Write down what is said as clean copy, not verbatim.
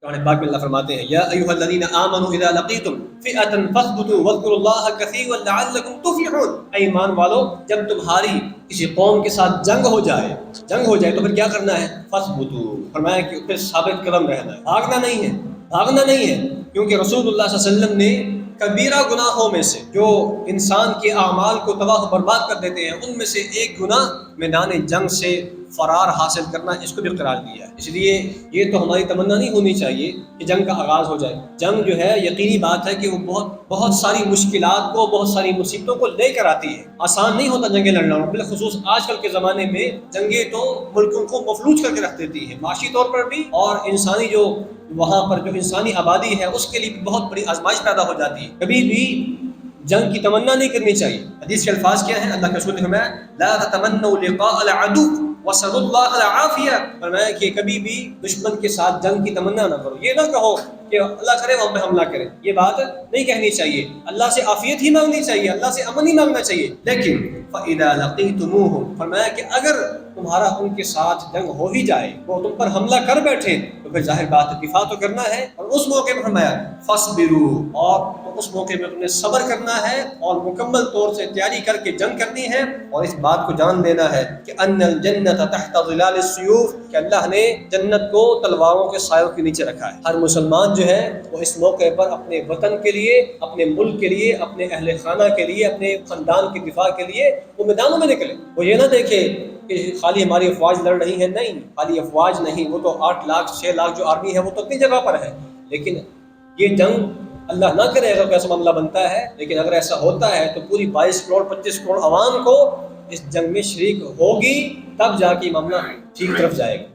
قرآن پاک میں اللہ فرماتے ہیں یا ایھا الذین آمنوا اذا لقیتم فئۃ فاثبتوا واذکروا اللہ کثیرا لعلکم تفلحون، اے ایمان والو جب تمہاری کسی قوم کے ساتھ جنگ ہو جائے تو پھر کیا کرنا ہے؟ فاثبتوا، فرمایا کہ پھر ثابت قدم رہنا ہے، بھاگنا نہیں ہے، کیونکہ رسول اللہ صلی اللہ علیہ وسلم نے کبیرہ گناہوں میں سے جو انسان کے اعمال کو تباہ و برباد کر دیتے ہیں ان میں سے ایک گناہ میدان جنگ سے فرار حاصل کرنا، اس کو بھی قرار دیا ہے۔ اس لیے یہ تو ہماری تمنا نہیں ہونی چاہیے کہ جنگ کا آغاز ہو جائے۔ جنگ جو ہے یقینی بات ہے کہ وہ بہت ساری مشکلات کو، بہت ساری مصیبتوں کو لے کر آتی ہے، آسان نہیں ہوتا جنگیں لڑنا، بالخصوص آج کل کے زمانے میں جنگیں تو ملکوں کو مفلوج کر کے رکھ دیتی ہیں، معاشی طور پر بھی، اور انسانی جو وہاں پر جو انسانی آبادی ہے اس کے لیے بھی بہت بڑی آزمائش پیدا ہو جاتی ہے۔ کبھی بھی جنگ کی تمنا نہیں کرنی چاہیے۔ حدیث کے الفاظ کیا ہیں؟ اللہ کے رسول نے فرمایا لا تتمنوا لقاء العدو واسألوا اللہ العافیہ، فرمایا کہ کبھی بھی دشمن کے ساتھ جنگ کی تمنا نہ کرو، یہ نہ کہو کہ اللہ کرے وہ ہم پہ حملہ کرے، یہ بات نہیں کہنی چاہیے، اللہ سے عافیت ہی مانگنی چاہیے، اللہ سے امن ہی مانگنا چاہیے۔ لیکن فَإِذَا لَقِيتُمُوهُمْ، فرمایا کہ اگر تمہارا ان کے ساتھ جنگ ہو ہی جائے، وہ تم پر حملہ کر بیٹھے، تو پھر ظاہر بات ہے دفاع تو کرنا ہے، اور اس موقع پر فرمایا فَاصْبِرُوا، اور اس موقع میں تم نے صبر کرنا ہے اور مکمل طور سے تیاری کر کے جنگ کرنی ہے، اور اس بات کو جان لینا ہے کہ ان الجنت تحت ظلال السیوف، کہ اللہ نے جنت کو تلواروں کے سایوں کے نیچے رکھا ہے۔ ہر مسلمان جو ہے وہ اس موقع پر اپنے وطن کے لیے، اپنے ملک کے لیے، اپنے اہل خانہ کے لیے، اپنے خاندان کی دفاع کے لیے وہ میدانوں میں نکلے۔ وہ یہ نہ دیکھے کہ خالی ہماری افواج لڑ رہی ہے، نہیں، خالی افواج نہیں، وہ تو 8 لاکھ 6 لاکھ جو آرمی ہے وہ تو اپنی جگہ پر ہے، لیکن یہ جنگ اللہ نہ کرے اگر ایسا معاملہ بنتا ہے، لیکن اگر ایسا ہوتا ہے تو پوری 22 کروڑ 25 کروڑ عوام کو اس جنگ میں شریک ہوگی، تب جا کے معاملہ ٹھیک طرف جائے گا۔